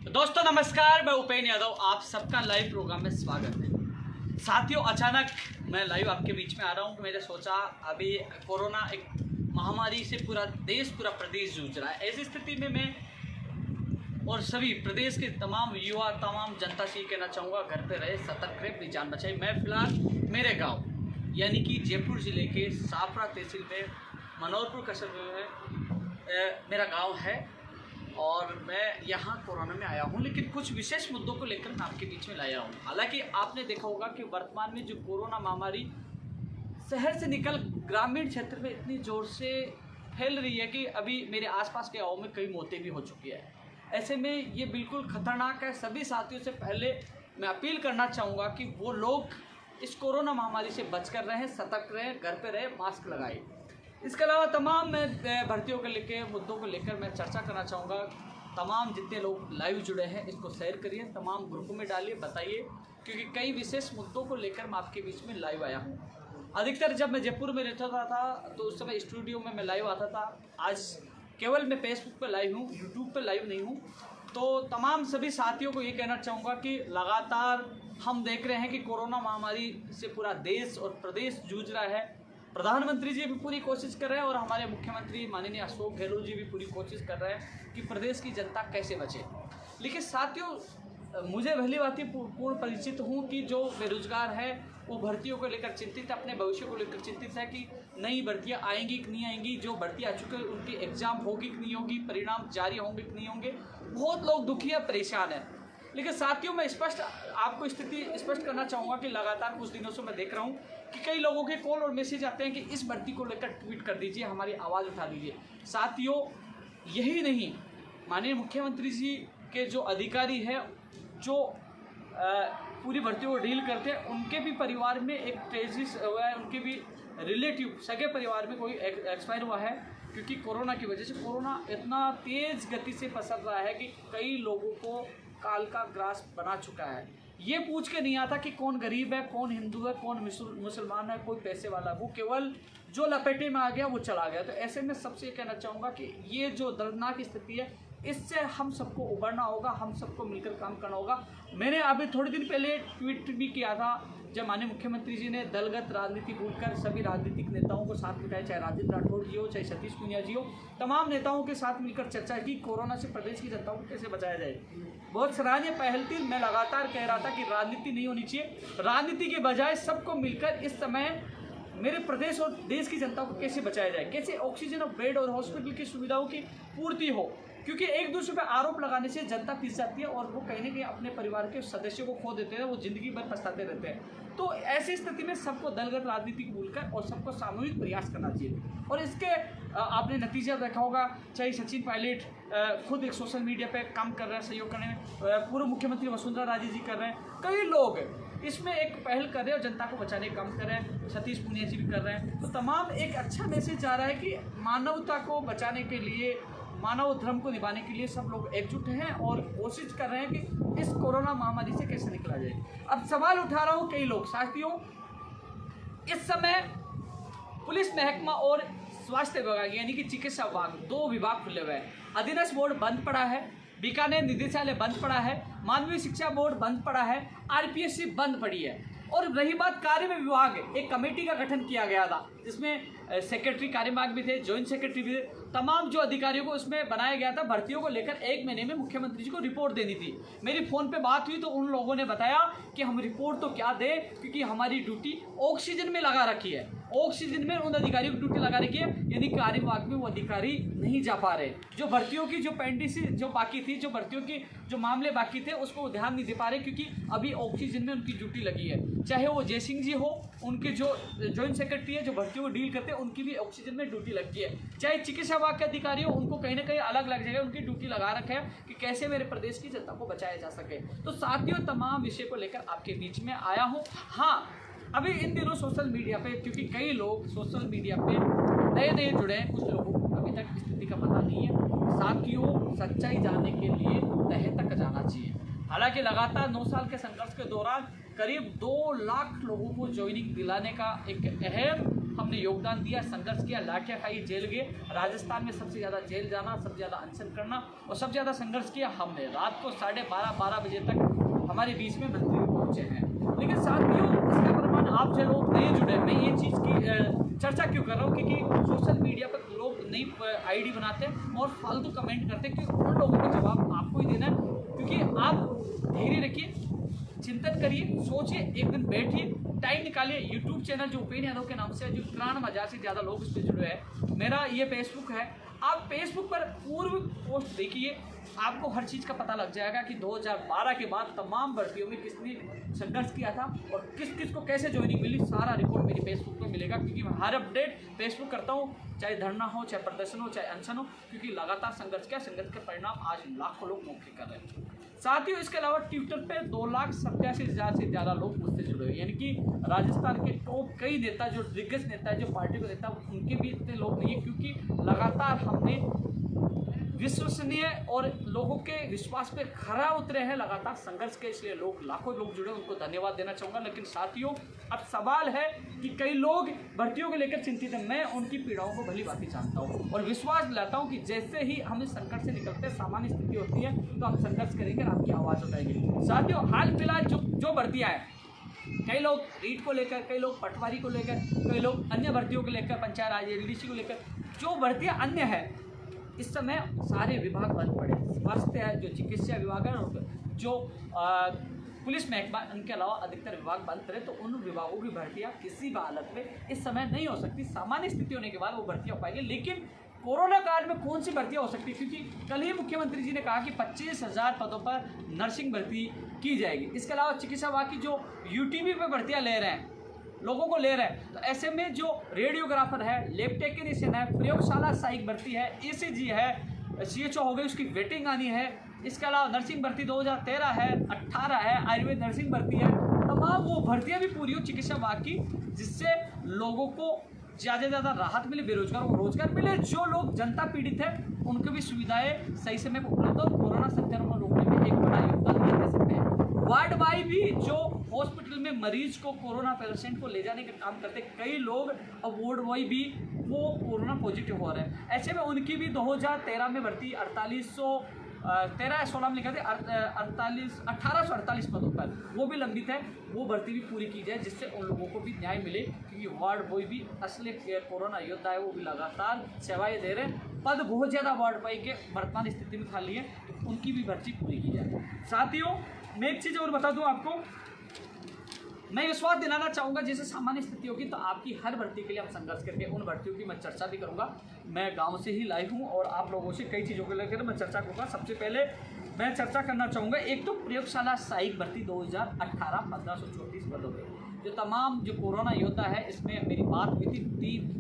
दोस्तों नमस्कार, मैं उपेन यादव, आप सबका लाइव प्रोग्राम में स्वागत है। साथियों, अचानक मैं लाइव आपके बीच में आ रहा हूँ। मैंने सोचा अभी कोरोना एक महामारी से पूरा देश, पूरा प्रदेश जूझ रहा है। ऐसी स्थिति में मैं और सभी प्रदेश के तमाम युवा, तमाम जनता से ये कहना चाहूँगा, घर पे रहे, सतर्क रहे, अपनी जान बचाए। मैं फिलहाल मेरे गाँव यानी कि जयपुर ज़िले के साफरा तहसील में मनोहरपुर कस्बे में मेरा गाँव है और मैं यहाँ कोरोना में आया हूँ, लेकिन कुछ विशेष मुद्दों को लेकर मैं आपके बीच में लाया हूँ। हालांकि आपने देखा होगा कि वर्तमान में जो कोरोना महामारी शहर से निकल ग्रामीण क्षेत्र में इतनी ज़ोर से फैल रही है कि अभी मेरे आसपास के गाँव में कई मौतें भी हो चुकी है। ऐसे में ये बिल्कुल ख़तरनाक है। सभी साथियों से पहले मैं अपील करना चाहूँगा कि वो लोग इस कोरोना महामारी से बच कर रहें, सतर्क रहें, घर पर रहें, मास्क लगाएँ। इसके अलावा तमाम भर्तियों को लेकर, मुद्दों को लेकर मैं चर्चा करना चाहूँगा। तमाम जितने लोग लाइव जुड़े हैं इसको शेयर करिए, तमाम ग्रुपों में डालिए, बताइए, क्योंकि कई विशेष मुद्दों को लेकर मैं आपके बीच में लाइव आया हूँ। अधिकतर जब मैं जयपुर में रहता था तो उस समय स्टूडियो में मैं लाइव आता था। आज केवल मैं फेसबुक पर लाइव हूँ, यूट्यूब पर लाइव नहीं हूँ। तो तमाम सभी साथियों को ये कहना चाहूँगा कि लगातार हम देख रहे हैं कि कोरोना महामारी से पूरा देश और प्रदेश जूझ रहा है। प्रधानमंत्री जी भी पूरी कोशिश कर रहे हैं और हमारे मुख्यमंत्री माननीय अशोक गहलोत जी भी पूरी कोशिश कर रहे हैं कि प्रदेश की जनता कैसे बचे। लेकिन साथियों, मुझे भली भांति पूर्ण परिचित हूँ कि जो बेरोजगार है वो भर्तियों को लेकर चिंतित है, अपने भविष्य को लेकर चिंतित है कि नई भर्तियाँ आएंगी कि नहीं आएंगी, जो भर्ती आ चुके हैं उनकी एग्जाम होगी कि नहीं होगी, परिणाम जारी होंगे कि नहीं होंगे। बहुत लोग दुखी है, परेशान है। लेकिन साथियों, मैं आपको स्थिति स्पष्ट करना चाहूँगा कि लगातार कुछ दिनों से मैं देख रहा हूँ कि कई लोगों के कॉल और मैसेज आते हैं कि इस भर्ती को लेकर ट्वीट कर दीजिए, हमारी आवाज़ उठा दीजिए। साथियों, यही नहीं, माननीय मुख्यमंत्री जी के जो अधिकारी हैं, जो पूरी भर्तियों को डील करते हैं, उनके भी परिवार में एक क्राइसिस हुआ है। उनके भी रिलेटिव, सगे परिवार में कोई एक्सपायर हुआ है, क्योंकि कोरोना की वजह से। कोरोना इतना तेज़ गति से पसर रहा है कि कई लोगों को काल का ग्रास बना चुका है। ये पूछ के नहीं आता कि कौन गरीब है, कौन हिंदू है, कौन मुसलमान है, कोई पैसे वाला। वो केवल जो लपेटे में आ गया वो चला गया। तो ऐसे में सबसे कहना चाहूँगा कि ये जो दर्दनाक स्थिति है, इससे हम सबको उबरना होगा, हम सबको मिलकर काम करना होगा। मैंने अभी थोड़े दिन पहले ट्वीट भी किया था, जब माननीय मुख्यमंत्री जी ने दलगत राजनीति भूलकर सभी राजनीतिक नेताओं को साथ बिठाया, चाहे राजेंद्र राठौड़ जी हो, चाहे सतीश पूनिया जी हो, तमाम नेताओं के साथ मिलकर चर्चा की कोरोना से प्रदेश की जनता को कैसे बचाया जाए। बहुत सराहनीय पहल थी। मैं लगातार कह रहा था कि राजनीति नहीं होनी चाहिए, राजनीति के बजाय सबको मिलकर इस समय मेरे प्रदेश और देश की जनता को कैसे बचाया जाए, कैसे ऑक्सीजन और बेड और हॉस्पिटल की सुविधाओं की पूर्ति हो। क्योंकि एक दूसरे पर आरोप लगाने से जनता पिस जाती है और वो कहीं ना कहीं अपने परिवार के सदस्यों को खो देते हैं, वो जिंदगी भर पछताते रहते हैं। तो ऐसी स्थिति में सबको दलगत राजनीति भूलकर और सबको सामूहिक प्रयास करना चाहिए। और इसके आपने नतीजा देखा होगा, चाहे सचिन पायलट खुद एक सोशल मीडिया पे काम कर रहे हैं सहयोग करने में, पूर्व मुख्यमंत्री वसुंधरा राजे जी कर रहे हैं, कई लोग इसमें एक पहल कर रहे हैं और जनता को बचाने का काम कर रहे हैं। सतीश पूनिया जी भी कर रहे हैं। तो तमाम एक अच्छा मैसेज जा रहा है कि मानवता को बचाने के लिए, मानव धर्म को निभाने के लिए सब लोग एकजुट हैं और कोशिश कर रहे हैं कि इस कोरोना महामारी से कैसे निकला जाए। अब सवाल उठा रहा हूँ कई लोग। साथियों, इस समय पुलिस महकमा और स्वास्थ्य विभाग यानी कि चिकित्सा विभाग, दो विभाग खुले हुए हैं। अधीनस्थ बोर्ड बंद पड़ा है, बीकानेर निदेशालय बंद पड़ा है, मानवीय शिक्षा बोर्ड बंद पड़ा है, आरपीएससी बंद पड़ी है। और रही बात कार्य में विभाग, एक कमेटी का गठन किया गया था जिसमें सेक्रेटरी कार्य विभाग भी थे, जॉइंट सेक्रेटरी भी थे, तमाम जो अधिकारियों को उसमें बनाया गया था। भर्तियों को लेकर 1 महीने में मुख्यमंत्री जी को रिपोर्ट देनी थी। मेरी फ़ोन पे बात हुई तो उन लोगों ने बताया कि हम रिपोर्ट तो क्या दें, क्योंकि हमारी ड्यूटी ऑक्सीजन में लगा रखी है। ऑक्सीजन में उन अधिकारियों की ड्यूटी लगा रखी है, यानी कार्य विभाग में वो अधिकारी नहीं जा पा रहे। जो भर्तियों की जो पेंडिंग जो बाकी थी, जो भर्तियों की जो मामले बाकी थे, उसको ध्यान नहीं दे पा रहे, क्योंकि अभी ऑक्सीजन में उनकी ड्यूटी लगी है। चाहे वो जय सिंह जी हो, उनके जो जॉइंट सेक्रेटरी है, जो भर्तियों को डील करते हैं, उनकी भी ऑक्सीजन में ड्यूटी लगती है। चाहे चिकित्सा विभाग के अधिकारी हो, उनको कहीं ना कहीं अलग अलग जगह उनकी ड्यूटी लगा रखा है कि कैसे मेरे प्रदेश की जनता को बचाया जा सके। तो साथियों, तमाम विषय को लेकर आपके बीच में आया हूँ। हाँ, अभी इन दिनों सोशल मीडिया पे, क्योंकि कई लोग सोशल मीडिया पे नए जुड़े हैं, कुछ लोगों को अभी तक स्थिति का पता नहीं है। साथियों, सच्चाई जानने के लिए तह तक जाना चाहिए। हालांकि लगातार 9 साल के संघर्ष के दौरान करीब 2 लाख लोगों को ज्वाइनिंग दिलाने का एक अहम हमने योगदान दिया, संघर्ष किया, लाठियाँ खाई, जेल गए। राजस्थान में सबसे ज़्यादा जेल जाना, सबसे ज़्यादा अनशन करना और सबसे ज़्यादा संघर्ष किया हमने। रात को 12:30 बजे तक हमारे बीच में मंत्री पहुँचे हैं। लेकिन साथियों, इसका प्रमाण आप जो लोग नहीं जुड़े, मैं ये चीज़ की चर्चा क्यों कर रहा हूँ, क्योंकि सोशल मीडिया पर लोग नई आईडी बनाते हैं और फालतू कमेंट करते हैं, क्योंकि उन लोगों का जवाब आपको ही देना है। क्योंकि आप धैर्य रखिए, चिंतन करिए, सोचिए, एक दिन बैठिए, टाइम निकालिए। यूट्यूब चैनल जो उपेन यादव के नाम से, जो 93,000 से ज़्यादा लोग इससे जुड़े हैं। मेरा ये फेसबुक है, आप फेसबुक पर पूर्व पोस्ट देखिए, आपको हर चीज़ का पता लग जाएगा कि 2012 के बाद तमाम भर्तियों में किसने संघर्ष किया था और किस किस को कैसे ज्वाइनिंग मिली। सारा रिकॉर्ड मेरी फेसबुक पर मिलेगा, क्योंकि मैं हर अपडेट फेसबुक करता हूँ, चाहे धरना हो, चाहे प्रदर्शन हो, चाहे अनशन हो, क्योंकि लगातार संघर्ष के परिणाम आज लाखों लोग मौके कर रहे हैं। साथियों, इसके अलावा ट्विटर पे 2,87,000 से ज़्यादा लोग मुझसे जुड़े हुए, यानी कि राजस्थान के टॉप कई नेता, जो दिग्गज नेता है, जो पार्टी को नेता, उनके भी इतने लोग नहीं है, क्योंकि लगातार हमने विश्वसनीय और लोगों के विश्वास पे खरा उतरे हैं, लगातार संघर्ष के, इसलिए लोग लाखों लोग जुड़े, उनको धन्यवाद देना चाहूँगा। लेकिन साथियों, अब सवाल है कि कई लोग भर्तियों को लेकर चिंतित हैं। मैं उनकी पीड़ाओं को भली भांति जानता हूँ और विश्वास दिलाता हूँ कि जैसे ही हम इस संकट से निकलते हैं, सामान्य स्थिति होती है, तो हम संघर्ष करेंगे और आपकी आवाज़ उठाएंगे। साथियों, हाल फिलहाल जो भर्तियाँ हैं, कई लोग रीट को लेकर, कई लोग पटवारी को लेकर, कई लोग अन्य भर्तियों को लेकर, पंचायत राज एलडीसी को लेकर, जो भर्तियाँ अन्य है, इस समय सारे विभाग बंद पड़े। स्वास्थ्य है, जो चिकित्सा विभाग है, जो पुलिस महकमा, उनके अलावा अधिकतर विभाग बंद पड़े, तो उन विभागों की भर्तियाँ किसी भी हालत में इस समय नहीं हो सकती। सामान्य स्थिति होने के बाद वो भर्तियाँ हो पाएंगी, लेकिन कोरोना काल में कौन सी भर्तियाँ हो सकती है, क्योंकि कल ही मुख्यमंत्री जी ने कहा कि 25,000 पदों पर नर्सिंग भर्ती की जाएगी। इसके अलावा चिकित्सा विभाग की जो यूटीबी पे भर्तियाँ ले रहे हैं, लोगों को ले रहे हैं, तो ऐसे में जो रेडियोग्राफर है, लैब टेक्नीशियन है, प्रयोगशाला सहायक भर्ती है, ECG है, CHO हो गई, उसकी वेटिंग आनी है। इसके अलावा नर्सिंग भर्ती 2013 है, 18 है, आयुर्वेद नर्सिंग भर्ती है, तमाम वो भर्तियाँ भी पूरी हो चिकित्सा विभाग की, जिससे लोगों को ज़्यादा से ज़्यादा राहत मिले, बेरोजगार को रोजगार मिले, जो लोग जनता पीड़ित है उनको भी सुविधाएं सही समय पर उपलब्ध हो, कोरोना संक्रमण को रोकने में एक बड़ा योगदान दे सकते हैं। वार्ड बाई भी जो हॉस्पिटल में मरीज को, कोरोना पेशेंट को ले जाने का काम करते, कई लोग अब वार्ड बॉय भी वो कोरोना पॉजिटिव हो रहे हैं। ऐसे में उनकी भी 2013 में भर्ती 1816 में लिखा थे 1848 पदों पर, वो भी लंबित है, वो भर्ती भी पूरी की जाए, जिससे उन लोगों को भी न्याय मिले, क्योंकि वार्ड बॉय भी असली कोरोना योद्धा है, वो भी लगातार सेवाएं दे रहे हैं। पद बहुत ज़्यादा वार्ड बॉय के वर्तमान स्थिति में खाली है, तो उनकी भी भर्ती पूरी की जाए। साथियों, मैं एक चीज़ और बता दूं आपको, मैं विश्वास दिलाना चाहूँगा, जैसे सामान्य स्थिति होगी तो आपकी हर भर्ती के लिए हम संघर्ष करके उन भर्तियों की मैं चर्चा भी करूँगा। मैं गांव से ही लाइव हूँ और आप लोगों से कई चीज़ों को लेकर मैं चर्चा करूँगा। सबसे पहले मैं चर्चा करना चाहूँगा, एक तो प्रयोगशाला सहायक भर्ती 2018 1534 पदों पर, जो तमाम जो कोरोना योद्धा है, इसमें मेरी बात हुई थी।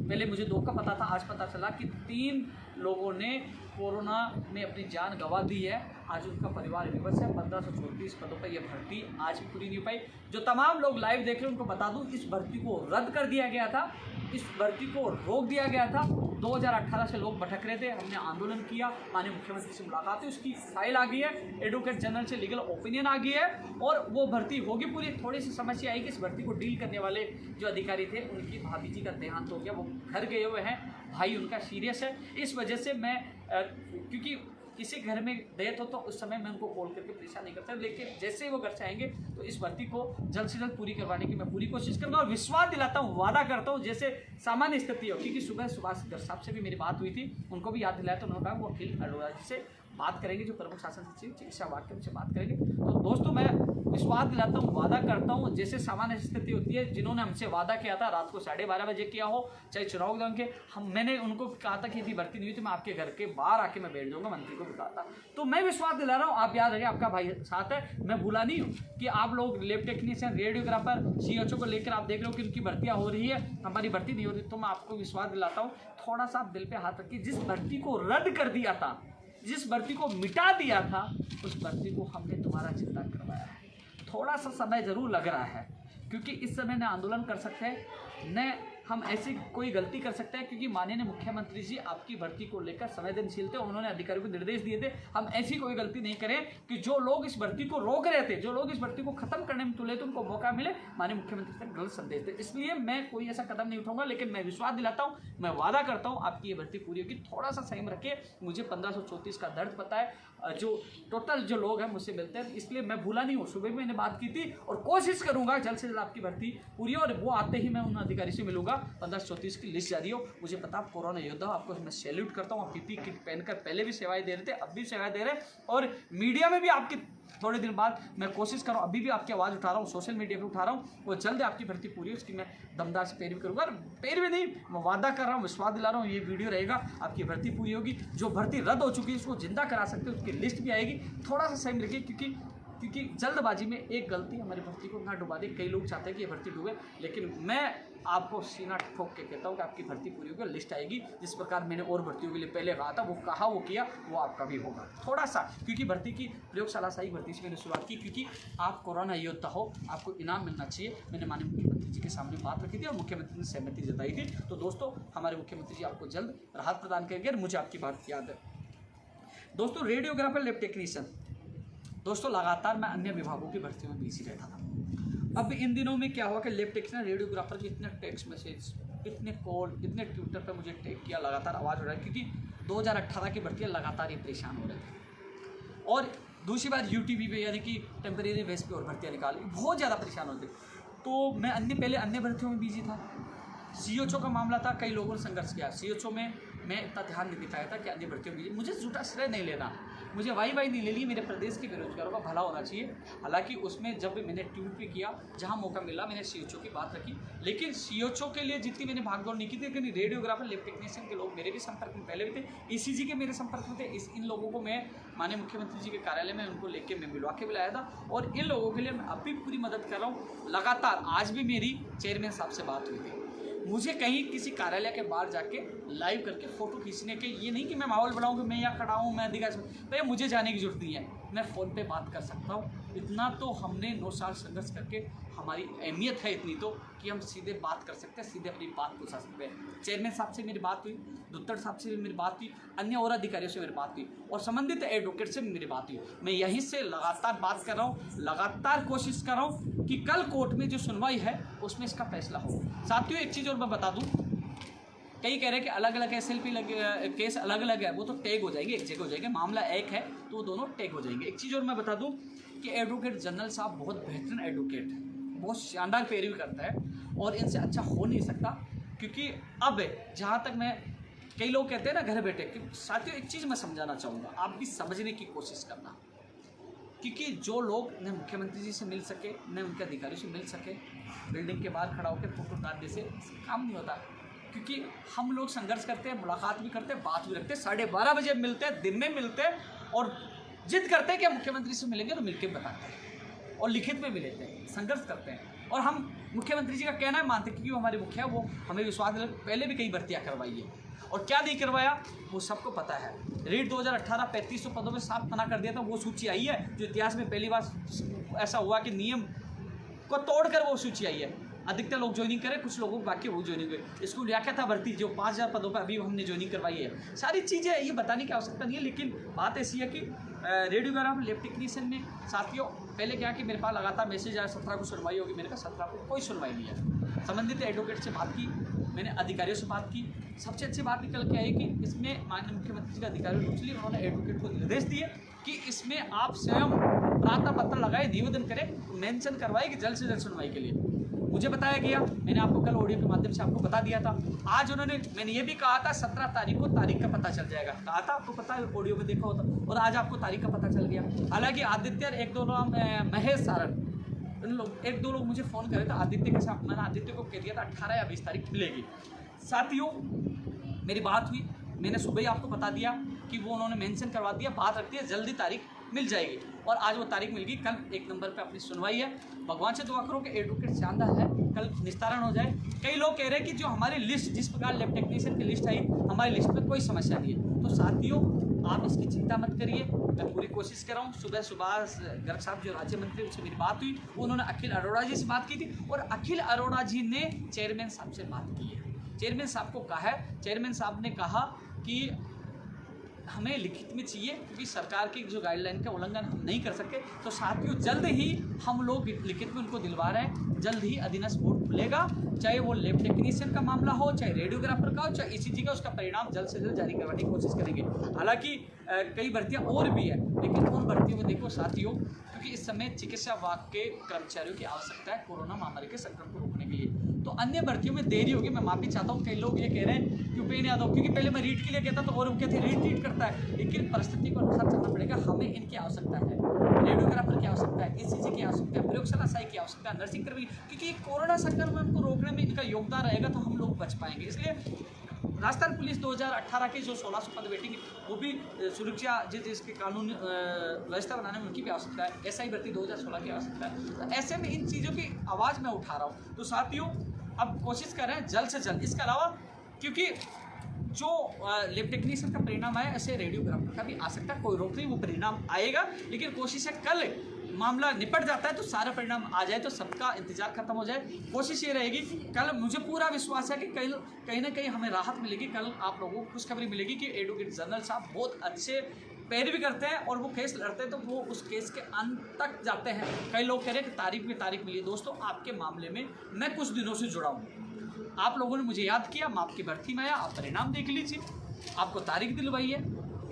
पहले मुझे 2 का पता था, आज पता चला कि 3 लोगों ने कोरोना में अपनी जान गंवा दी है। आज उनका परिवार विवश है। 1534 पदों पर यह भर्ती आज भी पूरी नहीं हो पाई। जो तमाम लोग लाइव देख रहे हैं उनको बता दूं, इस भर्ती को रद्द कर दिया गया था, इस भर्ती को रोक दिया गया था। 2018 से लोग भटक रहे थे, हमने आंदोलन किया, माननीय मुख्यमंत्री से मुलाकात हुई, उसकी फाइल आ गई है, एडवोकेट जनरल से लीगल ओपिनियन आ गई है और वो भर्ती होगी पूरी। थोड़ी सी समस्या आई कि इस भर्ती को डील करने वाले जो अधिकारी थे, उनकी भाभी जी का देहांत हो गया, वो घर गए हुए हैं, भाई उनका सीरियस है। इस वजह से मैं क्योंकि किसी घर में डेथ हो तो उस समय मैं उनको कॉल करके परेशान नहीं करता, लेकिन जैसे ही वो घर से आएंगे तो इस भर्ती को जल्द से जल्द पूरी करवाने की मैं पूरी कोशिश करूँगा और विश्वास दिलाता हूँ, वादा करता हूँ, जैसे सामान्य स्थिति हो। क्योंकि सुबह सुभाष गर्ग साहब से भी मेरी बात हुई थी, उनको भी याद दिलाया, तो उन्होंने कहा वो अखिल अरोड़ा जी से बात करेंगे, जो प्रमुख शासन सचिव चिकित्सा विभाग के, उनसे बात करेंगे। तो दोस्तों, मैं विश्वास दिलाता हूँ, वादा करता हूँ, जैसे सामान्य स्थिति होती है, जिन्होंने हमसे वादा किया था रात को 12:30 बजे किया हो, चाहे चुनाव के दौरान के, मैंने उनको कहा था कि यदि भर्ती नहीं हुई तो मैं आपके घर के बाहर आके मैं बैठ जाऊँगा, मंत्री को भी कहा था। तो मैं विश्वास दिला रहा हूँ, आप याद रखिए, आपका भाई साथ है, मैं भूला नहीं हूँ कि आप लोग लैब टेक्नीशियन, रेडियोग्राफर, CHO को लेकर आप देख रहे हो कि उनकी भर्तियाँ हो रही है, हमारी भर्ती नहीं हो रही। तो मैं आपको विश्वास दिलाता हूँ, थोड़ा सा आप दिल पे हाथ रखिए, जिस भर्ती को रद्द कर दिया था, जिस भर्ती को मिटा दिया था, उस भर्ती को हमने दोबारा जिंदा करवाया है। थोड़ा सा समय जरूर लग रहा है, क्योंकि इस समय न आंदोलन कर सकते हैं, न हम ऐसी कोई गलती कर सकते हैं, क्योंकि माननीय मुख्यमंत्री जी आपकी भर्ती को लेकर संवेदनशील थे, उन्होंने अधिकारियों को निर्देश दिए थे हम ऐसी कोई गलती नहीं करें कि जो लोग इस भर्ती को रोक रहे थे, जो लोग इस भर्ती को खत्म करने में तुले थे, उनको मौका मिले, माननीय मुख्यमंत्री तक गलत संदेश दे। इसलिए मैं कोई ऐसा कदम नहीं उठाऊंगा, लेकिन मैं विश्वास दिलाता हूँ, मैं वादा करता हूँ आपकी ये भर्ती पूरी होगी। थोड़ा सा संयम रखिए, मुझे 1534 का दर्द पता है, जो टोटल जो लोग हैं मुझसे मिलते हैं, इसलिए मैं भूला नहीं हूँ। सुबह भी मैंने बात की थी और कोशिश करूंगा जल्द से जल्द आपकी भर्ती पूरी हो, और वो आते ही मैं उन अधिकारी से मिलूंगा। 1534 की लिस्ट जारी हो। मुझे पता आप कोरोना योद्धा हो, आपको मैं सैल्यूट करता हूँ। आप पीपी किट पहनकर पहले भी सेवाएं दे रहे थे, अब भी सेवाएं दे रहे हैं, और मीडिया में भी आपकी थोड़े दिन बाद मैं कोशिश कर रहा हूँ, अभी भी आपकी आवाज़ उठा रहा हूँ, सोशल मीडिया पे उठा रहा हूँ, वो जल्द आपकी भर्ती पूरी हो, उसकी मैं दमदार से पैरवी करूँगा। पैरवी नहीं, मैं वादा कर रहा हूँ, विश्वास दिला रहा हूँ, ये वीडियो रहेगा, आपकी भर्ती पूरी होगी। जो भर्ती रद्द हो चुकी है उसको जिंदा करा सकते हो, उसकी लिस्ट भी आएगी। थोड़ा सा सही रखिए, क्योंकि जल्दबाजी में एक गलती हमारी भर्ती को ना डुबा दे। कई लोग चाहते हैं कि ये भर्ती डूबे, लेकिन मैं आपको सीना ठोक के कहता हूँ कि आपकी भर्ती पूरी होगी, लिस्ट आएगी। जिस प्रकार मैंने और भर्तियों के लिए पहले कहा था, वो कहा वो किया, वो आपका भी होगा। थोड़ा सा, क्योंकि भर्ती की प्रयोगशाला से ही भर्ती से मैंने शुरुआत की, क्योंकि आप कोरोना योद्धा हो, आपको इनाम मिलना चाहिए। मैंने माननीय मुख्यमंत्री जी के सामने बात रखी थी और मुख्यमंत्री ने सहमति जताई थी। तो दोस्तों, हमारे मुख्यमंत्री जी आपको जल्द राहत प्रदान करेंगे। मुझे आपकी बात याद है दोस्तों। रेडियोग्राफर, लैब टेक्नीशियन, दोस्तों लगातार मैं अन्य विभागों की भर्तियों में बिजी रहता था। अब इन दिनों में क्या हुआ कि लैब टेक्नीशियन, रेडियोग्राफर के इतने टेक्स्ट मैसेज, इतने कॉल, इतने ट्विटर पर मुझे टैग किया, लगातार आवाज़ हो रहा है, क्योंकि 2018 की भर्तियाँ लगातार ये परेशान हो रहे थे। और दूसरी बात, यूटीवी पे यानी कि टेम्परेरी बेस पे और भर्तियाँ निकाली, बहुत ज़्यादा परेशान होते। तो मैं पहले अन्य भर्तियों में बिजी था। सीओचओ का मामला था, कई लोगों ने संघर्ष किया। सीओचओ में मैं इतना ध्यान नहीं दिखाया था कि अन्य भर्तियों में मुझे झूठा श्रेय नहीं लेना, मुझे वाई नहीं ले ली, मेरे प्रदेश के बेरोजगारों का भला होना चाहिए। हालांकि उसमें जब मैंने ट्वीट भी किया, जहां मौका मिला मैंने सीओचओ की बात रखी, लेकिन सीओचओ के लिए जितनी मैंने भागदौड़ नहीं की थी, लेकिन रेडियोग्राफर, लैब टेक्नीशियन के लोग मेरे भी संपर्क में पहले भी थे, ईसीजी के मेरे संपर्क में थे। इन लोगों को मैं माननीय मुख्यमंत्री जी के कार्यालय में उनको लेकर मैं मिलवा के बुलाया था, और इन लोगों के लिए मैं अभी पूरी मदद कर रहा हूँ। लगातार आज भी मेरी चेयरमैन साहब से बात हुई थी। मुझे कहीं किसी कार्यालय के बाहर जाके लाइव करके फ़ोटो खींचने के, ये नहीं कि मैं माहौल बनाऊँ कि मैं यहाँ खड़ा हूँ, मैं अधिकारी, भैया मुझे जाने की जरूरत नहीं है, मैं फ़ोन पे बात कर सकता हूँ। इतना तो हमने 9 साल संघर्ष करके, हमारी अहमियत है इतनी तो कि हम सीधे बात कर सकते हैं, सीधे अपनी बात पहुँचा सकते हैं। चेयरमैन साहब से मेरी बात हुई, दुत्तड़ साहब से भी मेरी बात हुई, अन्य और अधिकारियों से मेरी बात हुई, और संबंधित एडवोकेट से भी मेरी बात हुई। मैं यहीं से लगातार बात कर रहा हूँ, लगातार कोशिश कर रहा हूँ कि कल कोर्ट में जो सुनवाई है उसमें इसका फैसला हो। साथियों, एक चीज़ और मैं बता दूँ, कई कह रहे हैं कि अलग अलग एसएलपी केस अलग अलग है, वो तो टैग हो जाएंगे, एक जगह हो जाएंगे, मामला एक है तो वो दोनों टैग हो जाएंगे। एक चीज़ और मैं बता दूं कि एडवोकेट जनरल साहब बहुत बेहतरीन एडवोकेट है, बहुत शानदार पैरवी करता है, और इनसे अच्छा हो नहीं सकता। क्योंकि अब जहाँ तक मैं, कई लोग कहते हैं ना घर बैठे, कि साथियों एक चीज़ मैं समझाना चाहूँगा, आप भी समझने की कोशिश करना, क्योंकि जो लोग न मुख्यमंत्री जी से मिल सके, न उनके अधिकारियों से मिल सके, बिल्डिंग के बाहर खड़ा होकर फोटो डालने से काम नहीं होता। क्योंकि हम लोग संघर्ष करते हैं, मुलाकात भी करते हैं, बात भी रखते हैं, 12:30 बजे मिलते हैं, दिन में मिलते हैं, और जिद करते हैं कि हम मुख्यमंत्री से मिलेंगे तो मिलकर बताते हैं, और लिखित में भी लेते हैं, संघर्ष करते हैं। और हम मुख्यमंत्री जी का कहना है मानते, क्योंकि वो हमारे मुखिया, वो हमें विश्वास दिला, पहले भी कई भर्तियाँ करवाई है, और क्या नहीं करवाया वो सबको पता है। रेट 2018 3500 पदों में साफ मना कर दिया था, वो सूची आई है, जो इतिहास में पहली बार ऐसा हुआ कि नियम को तोड़कर वो सूची आई है। अधिकतर लोग ज्वाइनिंग करें, कुछ लोगों को बाकी वो ज्वाइनिंग हुए। स्कूल क्या था भर्ती, जो 5000 पदों पर अभी हमने ज्वाइनिंग करवाई है। सारी चीज़ें ये बताने की आवश्यकता नहीं है, लेकिन बात ऐसी है कि रेडियोग्राफर, लैब टेक्नीशियन में साथियों पहले क्या कि मेरे पास लगातार मैसेज आया 17 को सुनवाई होगी, मैंने कहा 17 को कोई सुनवाई नहीं है। संबंधित एडवोकेट से बात की, मैंने अधिकारियों से बात की, सबसे अच्छी बात निकल के आई कि इसमें माननीय मुख्यमंत्री जी के अधिकारियों ने पूछ लिया, उन्होंने एडवोकेट को निर्देश दिए कि इसमें आप स्वयं प्रार्थना पत्र लगाए, निवेदन करें, मेंशन करवाए कि जल्द से जल्द सुनवाई के लिए। मुझे बताया गया, मैंने आपको कल ऑडियो के माध्यम से आपको बता दिया था। आज उन्होंने, मैंने ये भी कहा था 17 तारीख को तारीख का पता चल जाएगा, कहा था, आपको पता है, ऑडियो में देखा होता, और आज आपको तारीख का पता चल गया। हालांकि आदित्य, एक दो नाम, महेश सारण, लोग, एक दो लोग मुझे फ़ोन करे थे, आदित्य के साथ, मैंने आदित्य को कह दिया था 18 या 20 तारीख मिलेगी। साथियों मेरी बात हुई, मैंने सुबह ही आपको बता दिया कि वो उन्होंने मेंशन करवा दिया, बात रखती है, जल्दी तारीख मिल जाएगी, और आज वो तारीख मिल गई। कल 1 नंबर पे अपनी सुनवाई है। भगवान से दुआ करो कि एडवोकेट शानदार है, कल निस्तारण हो जाए। कई लोग कह रहे हैं कि जो हमारी लिस्ट, जिस प्रकार लैब टेक्नीशियन की लिस्ट आई, हमारी लिस्ट में कोई समस्या नहीं है। तो साथियों आप इसकी चिंता मत करिए, मैं पूरी कोशिश कर रहा हूँ। सुबह सुभाष गर्ग साहब जो राज्य मंत्री, उनसे मेरी बात हुई, उन्होंने अखिल अरोड़ा जी से बात की थी और अखिल अरोड़ा जी ने चेयरमैन साहब से बात की है। चेयरमैन साहब को कहा है, चेयरमैन साहब ने कहा कि हमें लिखित में चाहिए, क्योंकि सरकार की जो गाइडलाइन का उल्लंघन हम नहीं कर सके। तो साथियों जल्द ही हम लोग लिखित में उनको दिलवा रहे हैं, जल्द ही अधीनस्थ बोर्ड खुलेगा, चाहे वो लैब टेक्नीशियन का मामला हो, चाहे रेडियोग्राफर का हो, चाहे ईसीजी का, उसका परिणाम जल्द से जल्द जारी करवाने की कोशिश करेंगे। हालांकि कई भर्तियां और भी है, लेकिन उन भर्तियों में देखो साथियों, क्योंकि इस समय चिकित्सा विभाग के कर्मचारियों की आवश्यकता है कोरोना महामारी के संक्रमण को रोकने के लिए, तो अन्य भर्तियों में देरी होगी। मैं माफी चाहता हूँ, कई लोग ये कह रहे हैं कि उपेन्द्र यादव, क्योंकि पहले मैं रीट के लिए कहता तो और वो कहते रीट करता है, लेकिन परिस्थिति को अनुसार चलना पड़ेगा। हमें इनकी आवश्यकता है, रेडियोग्राफर की आवश्यकता है, ईसीजी की आवश्यकता है, प्रयोगशाला सहायक की आवश्यकता है, नर्सिंग कर्मी, क्योंकि कोरोना संक्रमण को रोकने में इनका योगदान रहेगा तो हम लोग बच पाएंगे। इसलिए राजस्थान पुलिस 2018 की जो 1600 पद बैठेंगे, वो भी सुरक्षा जिसके कानून व्यवस्था बनाने में उनकी भी आवश्यकता है, एसआई भर्ती 2016 की आवश्यकता है। तो ऐसे में इन चीज़ों की आवाज़ मैं उठा रहा हूँ। तो साथियों अब कोशिश कर रहे हैं जल्द से जल्द। इसके अलावा क्योंकि जो लैब टेक्नीशियन का परिणाम आया, ऐसे रेडियोग्राफर का भी आ सकता है, कोई रोक नहीं, वो परिणाम आएगा। लेकिन कोशिश है कल मामला निपट जाता है तो सारा परिणाम आ जाए, तो सबका इंतजार खत्म हो जाए। कोशिश ये रहेगी, कल मुझे पूरा विश्वास है कि कहीं ना कहीं हमें राहत मिलेगी। कल आप लोगों को खुशखबरी मिलेगी कि एडवोकेट जनरल साहब बहुत अच्छे पैरवी करते हैं और वो केस लड़ते हैं तो वो उस केस के अंत तक जाते हैं। कई लोग कह रहे हैं कि तारीख में तारीख मिली। दोस्तों आपके मामले में मैं कुछ दिनों से जुड़ा हूँ, आप लोगों ने मुझे याद किया, मैं आपकी भर्ती में आया, आप परिणाम देख लीजिए, आपको तारीख दिलवाई है,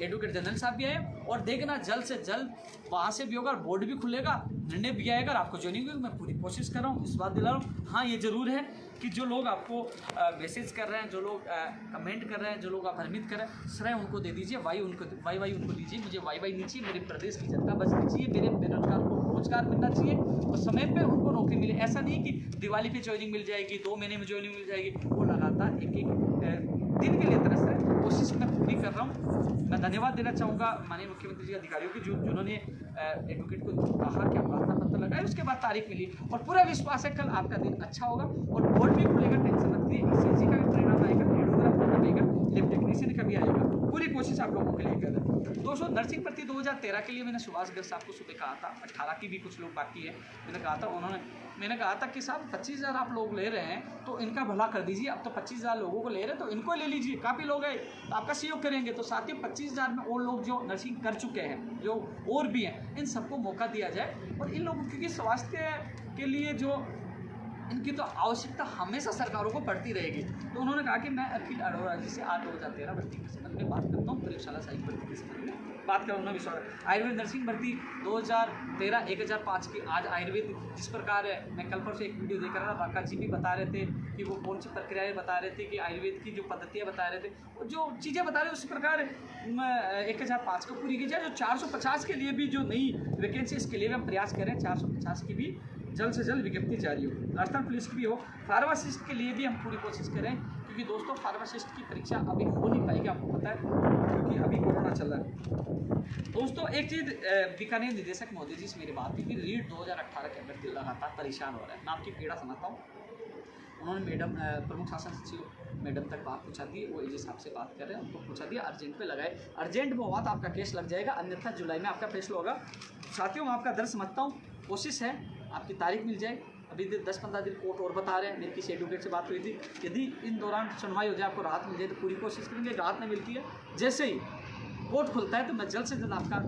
एडवोकेट जनरल साहब भी आए, और देखना जल्द से जल्द वहाँ से भी होगा, बोर्ड भी खुलेगा, निर्णय भी आएगा, आपको ज्वाइनिंग होगी। मैं पूरी कोशिश कर रहा हूँ, इस बात दिला रहा हूँ। हाँ ये ज़रूर है कि जो लोग आपको मैसेज कर रहे हैं, जो लोग कमेंट कर रहे हैं, जो लोग आप भ्रमित कर रहे हैं, श्रेय उनको दे दीजिए, वाई उनको दीजिए। मुझे वाई नहीं चाहिए, मेरे प्रदेश की जनता बचनी चाहिए, मेरे बेरोजगार को रोजगार मिलना चाहिए और समय पे उनको नौकरी मिले। ऐसा नहीं कि दिवाली पे ज्वाइनिंग मिल जाएगी, 2 महीने में ज्वाइनिंग मिल जाएगी, वो लगातार एक दिन के लिए तरस रहे हैं। कोशिश मैं पूरी कर रहा हूँ। मैं धन्यवाद देना चाहूँगा माननीय मुख्यमंत्री जी अधिकारियों की, जिन्होंने एडवोकेट को कहा कि प्रार्थना पत्र लगाए, उसके बाद तारीख मिली और पूरा विश्वास है कल आपका दिन अच्छा होगा और बोर्ड भी खुलेगा, टेंशन मत करिए। ईसीजी का भी परिणाम आएगा, रेडियोग्राफर का आएगा, लैब टेक्नीशियन का भी आएगा, पूरी कोशिश आप लोगों के लिए कर रहे हैं। दोस्तों नर्सिंग भर्ती 2013 के लिए मैंने सुभाष गर्ग साहब को सुबह कहा था, 18 की भी कुछ लोग बाकी है, मैंने कहा था कि साहब 25,000 आप लोग ले रहे हैं तो इनका भला कर दीजिए। अब तो 25,000 लोगों को ले रहे हैं तो इनको ले लीजिए, काफ़ी लोग हैं तो आपका सहयोग करेंगे। तो साथ ही 25,000 में और लोग जो नर्सिंग कर चुके हैं, जो और भी हैं, इन सबको मौका दिया जाए। और इन लोगों क्योंकि स्वास्थ्य के लिए जो इनकी तो आवश्यकता हमेशा सरकारों को पड़ती रहेगी। तो उन्होंने कहा कि मैं अखिल अरोड़ा जी से 2013 भर्ती के संबंध में बात करता हूँ, प्रयोगशाला सहायक भर्ती के संबंध में बात करूँगा। विश्वास आयुर्वेद नर्सिंग भर्ती 2013 1005 की आज आयुर्वेद जिस प्रकार है, मैं कल पर से एक वीडियो देख रहा था, बाका जी भी बता रहे थे कि वो कौन सी प्रक्रियाएँ बता रहे थे, कि आयुर्वेद की जो पद्धतियाँ बता रहे थे, जो चीज़ें बता रहे थे उसी प्रकार 1005 को पूरी की जाए। जो 450 के लिए भी जो नई वैकेंसी, इसके लिए भी हम प्रयास करें, 450 की भी जल्द से जल्द विज्ञप्ति जारी हो, राजस्थान पुलिस की भी हो। फार्मासिस्ट के लिए भी हम पूरी कोशिश करें, क्योंकि दोस्तों फार्मासिस्ट की परीक्षा अभी हो नहीं पाएगी, आपको पता है, क्योंकि अभी कोरोना चल रहा है। दोस्तों एक चीज़ बीकानेर निदेशक महोदय जी से मेरी बात हुई कि रीट 2018 के अभ्यर्थी लगातार परेशान हो रहा है। मैं आपकी पीड़ा समझता हूँ। उन्होंने मैडम प्रमुख शासन सचिव मैडम तक बात पहुँचा दी, वो एजी साहब से बात कर रहे हैं, उनको पूछा दिया, अर्जेंट पे लगाए, अर्जेंट में हुआ तो आपका केस लग जाएगा, अन्यथा जुलाई में आपका फैसला होगा। साथियों मैं आपका दर्द समझता हूँ, कोशिश है आपकी तारीख मिल जाए। अभी 10-15 दिन कोर्ट और बता रहे हैं, मेरी किसी एडवोकेट से बात हुई थी, यदि इन दौरान सुनवाई हो जाए, आपको राहत मिल जाए तो पूरी कोशिश करेंगे। राहत नहीं मिलती है, जैसे ही कोर्ट खुलता है तो मैं जल्द से जल्द आपका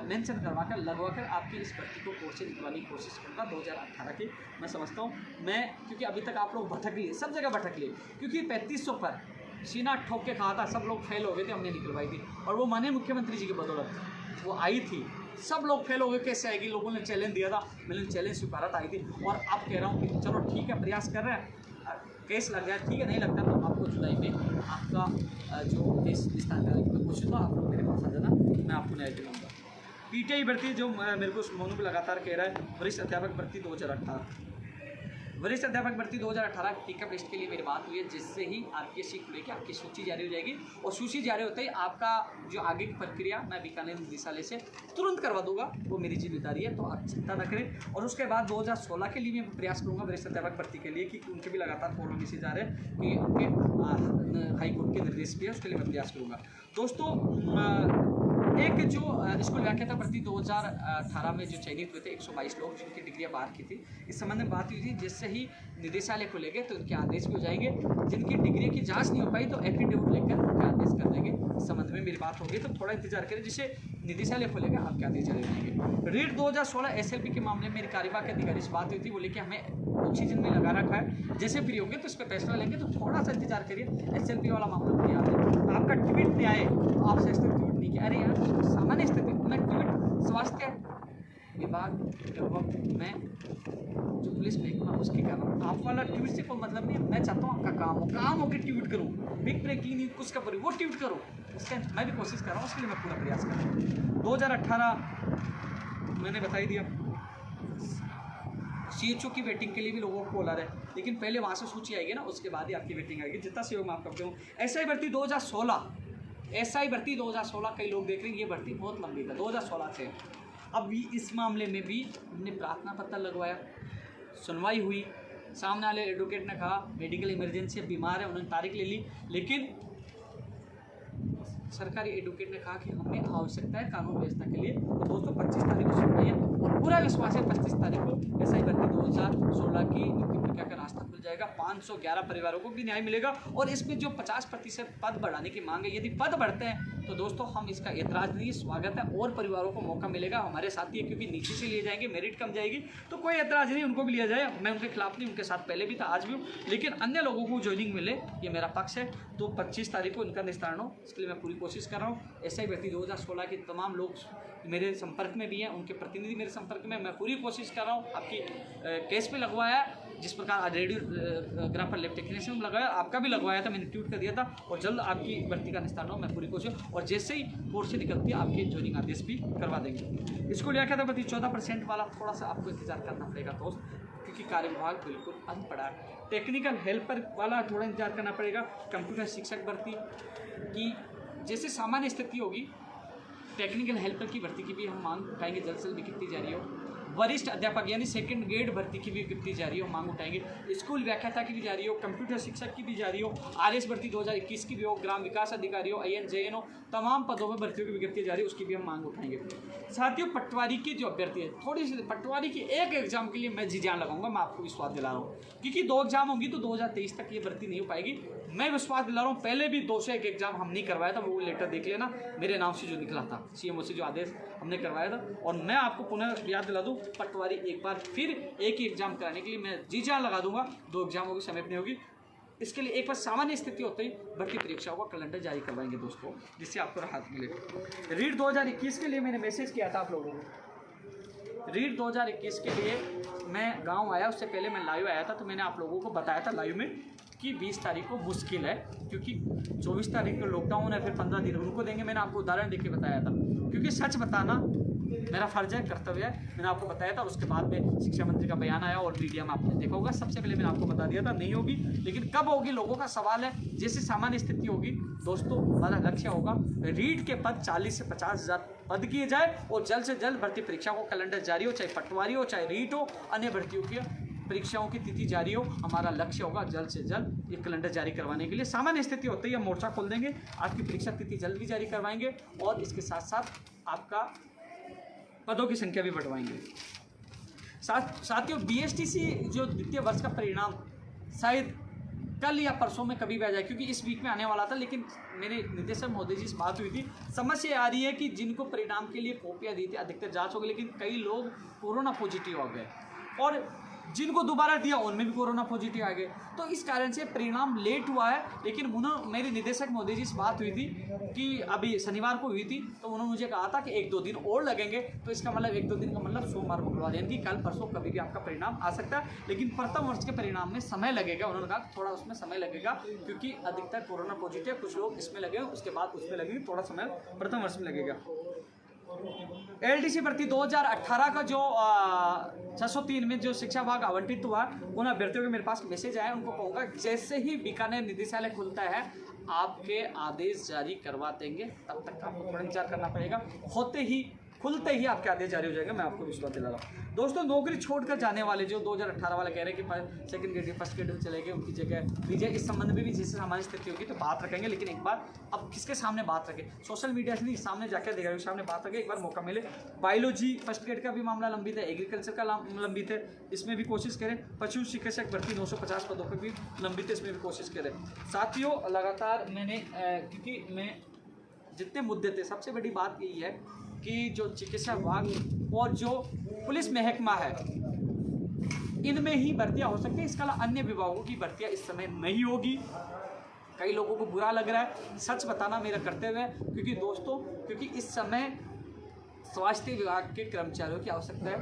मेंशन करवा कर लगवा कर आपकी इस भर्ती को कोर्ट से निकलवाने की कोशिश करूँगा 2018 की। मैं समझता हूँ मैं, क्योंकि अभी तक आप लोग भटक लिए, सब जगह भटक लिए, क्योंकि 3500 पर सीना ठोक के कहा था, सब लोग फेल हो गए थे, हमने निकलवाई थी, और वो माननीय मुख्यमंत्री जी की बदौलत वो आई थी। सब लोग फेल हो गए, कैसे आएगी, लोगों ने चैलेंज दिया था, मैंने चैलेंज स्वीकारा था, आई थी। और अब कह रहा हूँ कि चलो ठीक है, प्रयास कर रहे हैं, केस लग जाए ठीक है, नहीं लगता तो आपको जुलाई में आपका जो केस विस्तार करने की कोशिश हो, आप लोग मेरे पास आ जाना, मैं आपको न्याय दिलाऊंगा। पीटीआई भर्ती जो मेरे को मोनू को लगातार कह रहा है, वरिष्ठ अध्यापक भर्ती 2018, वरिष्ठ अध्यापक भर्ती 2018 टिकट लिस्ट के लिए मेरी बात हुई है, जिससे ही आरपीएससी खुलेगी, आपकी सूची जारी हो जाएगी, और सूची जारी होते ही आपका जो आगे की प्रक्रिया मैं बीकानेर निदेशालय से तुरंत करवा दूंगा, वो मेरी जिम्मेदारी है, तो आप चिंता न करें। और उसके बाद 2016 के लिए मैं प्रयास करूँगा वरिष्ठ अध्यापक भर्ती के लिए, कि उनके भी लगातार फॉलो मैसेज आ रहे हैं कि उनके हाईकोर्ट के निर्देश भी है, उसके लिए मैं प्रयास करूँगा। दोस्तों एक जो स्कूल व्याख्याता भर्ती 2018 में जो चयनित हुए थे 122 लोग जिनकी डिग्रियां बाहर की थी, इस संबंध में बात हुई थी। जैसे ही निदेशालय खुलेंगे तो उनके आदेश भी हो जाएंगे। जिनकी डिग्री की जांच नहीं हो पाई तो एफिडेविट लेकर उनके आदेश कर देंगे। इस संबंध में मेरी बात होगी, तो थोड़ा इंतजार करें। जिससे निदेशालय खुलेगा आपके आदेश जारी रहेंगे। रीट 2016 SLP के मामले में मेरी कार्यवाहक अधिकारी से बात हुई थी, बोले कि हमें ऑक्सीजन में लगा रखा है, जैसे फ्री होंगे तो इस पर फैसला लेंगे। तो थोड़ा सा इंतजार करिए। SLP वाला मामला मुझे याद है। तो आपका ट्वीट नहीं आए तो आप सच ट्वीट नहीं किया, अरे यार सामान्य स्थिति मैं ट्वीट स्वास्थ्य विभाग में जो पुलिस महकमा उसकी कर रहा हूँ। आप वाला ट्वीट से कोई मतलब नहीं है। मैं चाहता हूँ आपका काम हो कि ट्वीट करूँ, बिग ब्रेकिंग न्यूज कुछ का पड़ी वो ट्वीट करो। उसका मैं भी कोशिश कर रहा हूँ, उसके लिए मैं पूरा प्रयास कर रहा हूँ। 2018 मैंने बता ही दिया। CHO की वेटिंग के लिए भी लोगों को बोला है, लेकिन पहले वहाँ से सूची आएगी ना, उसके बाद ही आपकी वेटिंग आएगी। जितना सहयोग मैं आप करते हूँ। SI भर्ती 2016, SI भर्ती 2016 कई लोग देख रहे हैं, ये भर्ती बहुत लंबी था 2016 से। अब भी इस मामले में भी हमने प्रार्थना पत्र लगवाया, सुनवाई हुई। सामने वाले एडवोकेट ने कहा मेडिकल इमरजेंसी बीमार है, उन्होंने तारीख ले ली। लेकिन सरकारी एडवोकेट ने कहा कि हमें आवश्यकता है कानून व्यवस्था के लिए। तो दोस्तों 25 तारीख को सुनवाई है और पूरा विश्वास है 25 तारीख को SI भर्ती 2016 की नियुक्ति प्रक्रिया का रास्ता खुल जाएगा। 511 परिवारों को भी न्याय मिलेगा। और इसमें जो 50% पद बढ़ाने की मांग है, यदि पद बढ़ते हैं तो दोस्तों हम इसका एतराज़ नहीं, स्वागत है। और परिवारों को मौका मिलेगा, हमारे साथी है, क्योंकि नीचे से लिए जाएंगे, मेरिट कम जाएगी, तो कोई एतराज़ नहीं, उनको भी लिया जाए। मैं उनके खिलाफ नहीं, उनके साथ पहले भी था, आज भी हूँ। लेकिन अन्य लोगों को ज्वाइनिंग मिले, ये मेरा पक्ष है। तो 25 तारीख को इनका निस्तारण हो, इसके लिए मैं पूरी कोशिश कर रहा हूँ। SI भर्ती 2016 के तमाम लोग मेरे संपर्क में भी हैं, उनके प्रतिनिधि मेरे संपर्क में। मैं पूरी कोशिश कर रहा हूँ। आपकी केस पे लगवाया, जिस प्रकार रेडियोग्राफर लैब टेक्नीशियन लगाया, आपका भी लगवाया था, मैंने ट्वीट कर दिया था। और जल्द आपकी भर्ती का निस्तारण हो, मैं पूरी कोशिश। और जैसे ही कोर्ट से निकलती है आपके ज्वाइनिंग आदेश भी करवा देंगे। इसको लिया था भर्ती 14% वाला, थोड़ा सा आपको इंतजार करना पड़ेगा दोस्त, क्योंकि कार्य विभाग बिल्कुल बंद पड़ा है। टेक्निकल हेल्पर वाला थोड़ा इंतजार करना पड़ेगा। कंप्यूटर शिक्षक भर्ती की जैसे सामान्य स्थिति होगी, टेक्निकल हेल्पर की भर्ती की भी हम मांग उठाएंगे, जल्द से जल्द विज्ञप्ति जारी हो। वरिष्ठ अध्यापक यानी सेकंड ग्रेड भर्ती की भी विज्ञप्ति जारी हो, मांग उठाएंगे। स्कूल व्याख्याता की भी जारी हो, कंप्यूटर शिक्षक की भी जारी हो, RS भर्ती 2021 की भी हो, ग्राम विकास अधिकारी हो, IN JN हो, तमाम पदों पर भर्तियों की विज्ञप्ति जारी हो, उसकी भी हम मांग उठाएंगे। साथियों पटवारी की जो अभ्यर्थी है, थोड़ी सी पटवारी की एक एग्जाम के लिए मैं जी जान लगाऊंगा, मैं आपको विश्वास दिला रहा हूँ, क्योंकि 2 एग्जाम होंगी तो 2023 तक ये भर्ती नहीं हो पाएगी। मैं विश्वास दिला रहा हूँ। पहले भी 2 से 1 एग्जाम हम नहीं करवाया था, वो लेटर देख लेना, मेरे नाम से जो निकला था, CMO से जो आदेश हमने करवाया था। और मैं आपको पुनः याद दिला दूँ, पटवारी एक बार फिर एक ही एग्जाम कराने के लिए मैं जी जान लगा दूंगा। 2 एग्जाम होगी, समय नहीं होगी। इसके लिए एक बार सामान्य स्थिति होते ही भर्ती परीक्षाओं का कैलेंडर जारी करवाएंगे दोस्तों, जिससे आपको राहत मिले। रीट 2021 के लिए मैंने मैसेज किया था आप लोगों को। रीट 2021 के लिए मैं गांव आया, उससे पहले मैं लाइव आया था, तो मैंने आप लोगों को बताया था लाइव में कि 20 तारीख को मुश्किल है, क्योंकि 24 तारीख को लॉकडाउन है, फिर 15 दिन उनको देंगे। मैंने आपको उदाहरण देके बताया था, क्योंकि सच बताना मेरा फर्ज है, कर्तव्य है। मैंने आपको बताया था। उसके बाद में शिक्षा मंत्री का बयान आया और मीडिया में आपने देखा होगा। सबसे पहले मैंने आपको बता दिया था नहीं होगी, लेकिन कब होगी लोगों का सवाल है। जैसे सामान्य स्थिति होगी दोस्तों, हमारा लक्ष्य होगा रीट के पद 40 से 50 हज़ार पद किए जाए और जल्द से जल्द भर्ती परीक्षा को कैलेंडर जारी हो, चाहे पटवारी हो, चाहे रीट हो, अन्य भर्तियों की परीक्षाओं की तिथि जारी हो। हमारा लक्ष्य होगा जल्द से जल्द ये कैलेंडर जारी करवाने के लिए। सामान्य स्थिति होते ही हम मोर्चा खोल देंगे, आपकी परीक्षा तिथि जल्द भी जारी करवाएंगे और इसके साथ साथ आपका पदों की संख्या भी बढ़वाएंगे। साथियों BSTC जो द्वितीय वर्ष का परिणाम शायद कल या परसों में कभी भी आ जाए, क्योंकि इस वीक में आने वाला था, लेकिन मेरे निदेशक महोदय जी से बात हुई थी। समस्या आ रही है कि जिनको परिणाम के लिए कॉपियाँ दी थी अधिकतर जाँच हो गई, लेकिन कई लोग कोरोना पॉजिटिव हो गए और जिनको दोबारा दिया उनमें भी कोरोना पॉजिटिव आ गए। तो इस कारण से परिणाम लेट हुआ है। लेकिन मेरे निदेशक महोदय जी से बात हुई थी कि अभी शनिवार को हुई थी, तो उन्होंने मुझे कहा था कि 1-2 दिन और लगेंगे। तो इसका मतलब 1-2 दिन का मतलब सोमवार मंगलवार, यानी कि कल परसों कभी भी आपका परिणाम आ सकता है। लेकिन प्रथम वर्ष के परिणाम में समय लगेगा। उन्होंने कहा थोड़ा उसमें समय लगेगा, क्योंकि अधिकतर कोरोना पॉजिटिव, कुछ लोग इसमें लगे, उसके बाद उसमें लगेंगे, थोड़ा समय प्रथम वर्ष में लगेगा। LDC भर्ती 2018 का जो 603 में जो शिक्षा विभाग आवंटित हुआ, उन अभ्यर्थियों के मेरे पास मैसेज आया। उनको कहूँगा जैसे ही बीकानेर निदेशालय खुलता है आपके आदेश जारी करवा देंगे, तब तक आपको थोड़ा इंतजार करना पड़ेगा। होते ही खुलते ही आपके आदेश जारी हो जाएंगे, मैं आपको विश्वास दिला रहा हूँ। दोस्तों, नौकरी छोड़कर जाने वाले जो 2018 वाले कह रहे हैं कि सेकंड ग्रेड फर्स्ट ग्रेड में चले गए, उनकी जगह दीजिए। इस संबंध में भी जैसे सामान्य स्थिति होगी तो बात रखेंगे, लेकिन एक बार अब किसके सामने बात रखें, सोशल मीडिया से नहीं, सामने जाकर देखा सामने बात रखें, एक बार मौका मिले। बायोलॉजी फर्स्ट ग्रेड का भी मामला लंबित है, एग्रीकल्चर का लंबित है, इसमें भी कोशिश करें। पशु चिकित्सक भर्ती 950 पदों पर भी लंबित है, इसमें भी कोशिश करें। साथियों, लगातार मैंने क्योंकि मैं जितने मुद्दे थे, सबसे बड़ी बात यही है कि जो चिकित्सा विभाग और जो पुलिस महकमा है, इनमें ही भर्तियां हो सकती है, इसके अलावा अन्य विभागों की भर्तियां इस समय नहीं होगी। कई लोगों को बुरा लग रहा है, सच बताना मेरा कर्तव्य है, क्योंकि दोस्तों, क्योंकि इस समय स्वास्थ्य विभाग के कर्मचारियों की आवश्यकता है।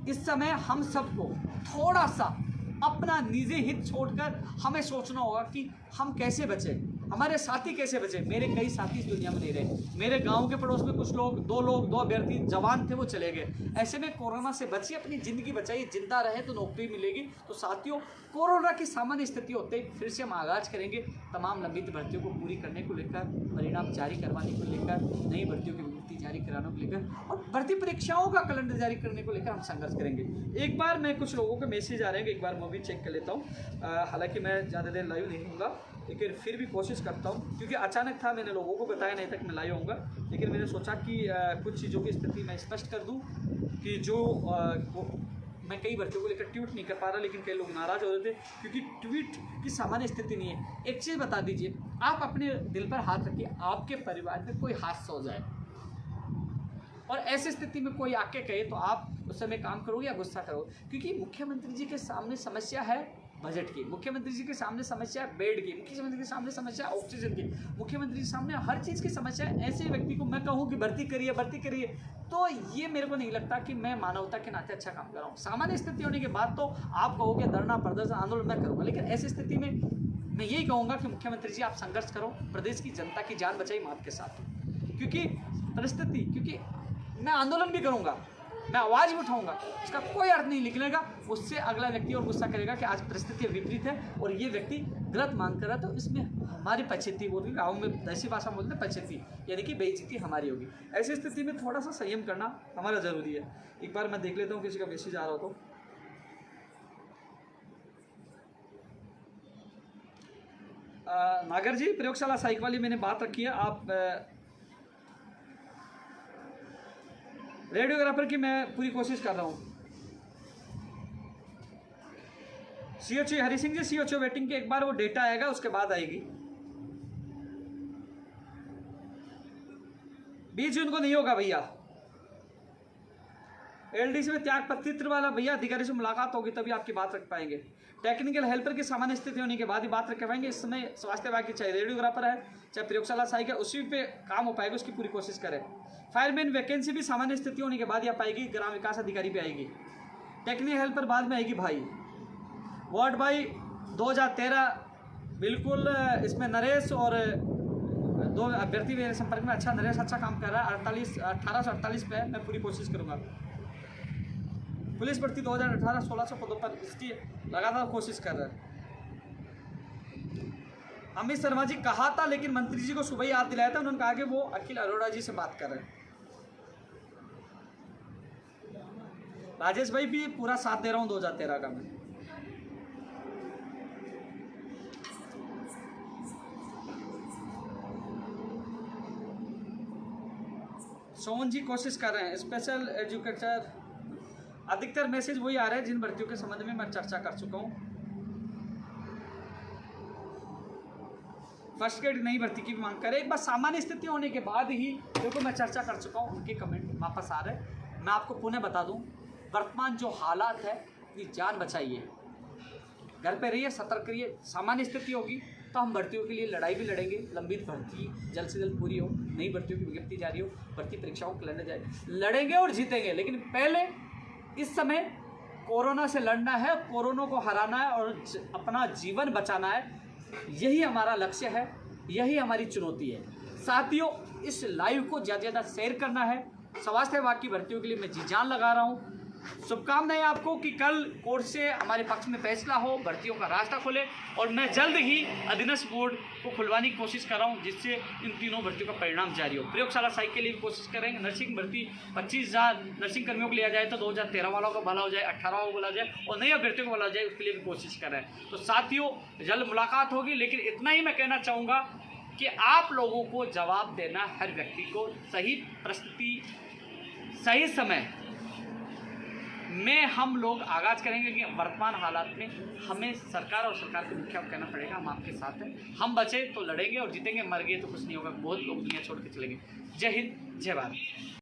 इस समय हम सबको थोड़ा सा अपना निजी हित छोड़कर हमें सोचना होगा कि हम कैसे बचें, हमारे साथी कैसे बचे। मेरे कई साथी इस दुनिया में नहीं रहे, मेरे गांव के पड़ोस में कुछ लोग, दो अभ्यर्थी जवान थे, वो चले गए। ऐसे में कोरोना से बचिए, अपनी ज़िंदगी बचाइए, जिंदा रहे तो नौकरी मिलेगी। तो साथियों, कोरोना की सामान्य स्थिति होते ही फिर से हम आगाज करेंगे तमाम लंबित भर्तियों को पूरी करने को लेकर, परिणाम जारी करवाने को लेकर, नई भर्तियों की विज्ञप्ति जारी कराने को लेकर और भर्ती परीक्षाओं का कैलेंडर जारी करने को लेकर हम संघर्ष करेंगे। एक बार मैं कुछ लोगों के मैसेज आ रहे हैं, एक बार मैं भी चेक कर लेता हूँ। हालांकि मैं ज़्यादा देर लाइव नहीं हूँगा, लेकिन फिर भी कोशिश करता हूँ, क्योंकि अचानक था, मैंने लोगों को बताया नहीं था कि मैं लाइव होऊंगा, लेकिन मैंने सोचा कि कुछ चीज़ों की स्थिति मैं स्पष्ट कर दूँ कि जो मैं कई भर्तियों को लेकर ट्वीट नहीं कर पा रहा, लेकिन कई लोग नाराज़ हो रहे थे क्योंकि ट्वीट की सामान्य स्थिति नहीं है। एक चीज़ बता दीजिए, आप अपने दिल पर हाथ रखिए, आपके परिवार में कोई हादसा हो जाए और ऐसी स्थिति में कोई आके कहे तो आप उस समय काम करोगे या गुस्सा करोगे? क्योंकि मुख्यमंत्री जी के सामने समस्या है बजट की, मुख्यमंत्री जी के सामने समस्या है बेड की, मुख्यमंत्री के सामने समस्या है ऑक्सीजन की, मुख्यमंत्री के सामने हर चीज़ की समस्या है। ऐसे व्यक्ति को मैं कहूँ कि भर्ती करिए, तो ये मेरे को नहीं लगता कि मैं मानवता के नाते अच्छा काम कर रहा हूँ। सामान्य स्थिति होने के बाद तो आप कहोगे धरना प्रदर्शन आंदोलन मैं करूँगा, लेकिन ऐसी स्थिति में मैं यही कहूँगा कि मुख्यमंत्री जी आप संघर्ष करो, प्रदेश की जनता की जान बचाइए माँ के साथ। क्योंकि परिस्थिति, क्योंकि मैं आंदोलन भी करूँगा, मैं आवाज़ भी उठाऊंगा, इसका कोई अर्थ नहीं निकलेगा। उससे अगला व्यक्ति और गुस्सा करेगा कि आज परिस्थिति विपरीत है और ये व्यक्ति गलत मांग कर रहा, तो इसमें हमारी पछेती होगी। गाँव में देसी भाषा बोलते हैं पछेती, यानी कि बेइज्जती हमारी होगी। ऐसी स्थिति में थोड़ा सा संयम करना हमारा ज़रूरी है। एक बार मैं देख लेता हूँ किसी का मैसेज आ रहा हो तो। नागर जी, प्रयोगशाला साइक वाली मैंने बात रखी है, आप रेडियोग्राफर की मैं पूरी कोशिश कर रहा हूँ। सीओची हरी सिंह जी, सीओची वेटिंग के एक बार वो डेटा आएगा उसके बाद आएगी। 20 जून को नहीं होगा भैया। एलडीसी में त्याग पत्र वाला भैया अधिकारी से मुलाकात होगी तभी आपकी बात रख पाएंगे। टेक्निकल हेल्पर की सामान्य स्थिति होने के बाद ही बात रख पाएंगे। इस समय स्वास्थ्य विभाग की चाहे रेडियोग्राफर है चाहे प्रयोगशाला सहायक है, उसी पे काम हो पाएगा, उसकी पूरी कोशिश करें। फायरमैन वैकेंसी भी सामान्य स्थिति होने के बाद ही आ पाएगी, ग्राम विकास अधिकारी पे आएगी। टेक्निकल हेल्पर बाद में आएगी भाई। वार्ड बाई 2013 बिल्कुल, इसमें नरेश और 2 अभ्यर्थी मेरे संपर्क में। अच्छा, नरेश अच्छा काम कर रहा है, 18 से 48 पे मैं पूरी कोशिश करूँगा। पुलिस भर्ती 2018 1600 पदों पर, इसकी लगातार कोशिश कर रहा है। अमित शर्मा जी कहा था, लेकिन मंत्री जी को सुबह ही याद दिलाया था, उन्होंने कहा कि वो अखिल अरोड़ा जी से बात कर रहे हैं। राजेश भाई भी पूरा साथ दे रहा हूँ 2013 का मैं। सोहन जी कोशिश कर रहे हैं। स्पेशल एजुकेटर, अधिकतर मैसेज वही आ रहे हैं जिन भर्तियों के संबंध में मैं चर्चा कर चुका हूँ। फर्स्ट ग्रेड नई भर्ती की भी मांग करे, एक बार सामान्य स्थिति होने के बाद ही, देखो मैं चर्चा कर चुका हूँ, उनके कमेंट वापस आ रहे हैं। मैं आपको पुनः बता दूँ, वर्तमान जो हालात है, अपनी जान बचाइए, घर पे रहिए, सतर्क रहिए। सामान्य स्थिति होगी तो हम भर्तियों के लिए लड़ाई भी लड़ेंगे, लंबित भर्ती जल्द से जल्द पूरी हो, नई भर्तियों की विज्ञप्ति जारी हो, भर्ती परीक्षाओं को लड़ने जाए, लड़ेंगे और जीतेंगे। लेकिन पहले इस समय कोरोना से लड़ना है, कोरोना को हराना है और अपना जीवन बचाना है। यही हमारा लक्ष्य है, यही हमारी चुनौती है। साथियों, इस लाइव को ज़्यादा से ज़्यादा शेयर करना है। स्वास्थ्य विभाग की भर्तियों के लिए मैं जी जान लगा रहा हूँ। शुभकामनाएं आपको कि कल कोर्ट से हमारे पक्ष में फैसला हो, भर्तियों का रास्ता खुले, और मैं जल्द ही अधीनस्थ बोर्ड को खुलवाने की कोशिश कर रहा हूं, जिससे इन तीनों भर्तियों का परिणाम जारी हो। प्रयोगशाला साइक के लिए भी कोशिश करेंगे। नर्सिंग भर्ती 25,000 नर्सिंग कर्मियों को लिया जाए तो 2013 वालों का भला हो जाए, 18 को भला हो जाए, और नई अभ्यर्थियों को भला हो जाए, उसके लिए भी कोशिश कर रहे हैं। तो साथियों, जल्द मुलाकात होगी, लेकिन इतना ही मैं कहना चाहूँगा कि आप लोगों को जवाब देना, हर व्यक्ति को सही परिस्थिति सही समय में हम लोग आगाज करेंगे कि वर्तमान हालात में हमें सरकार और सरकार के मुखिया को कहना पड़ेगा हम आपके साथ हैं, हम बचे तो लड़ेंगे और जीतेंगे, मर गए तो कुछ नहीं होगा। बहुत लोग दुनिया छोड़ के चलेंगे। जय हिंद, जय भारत।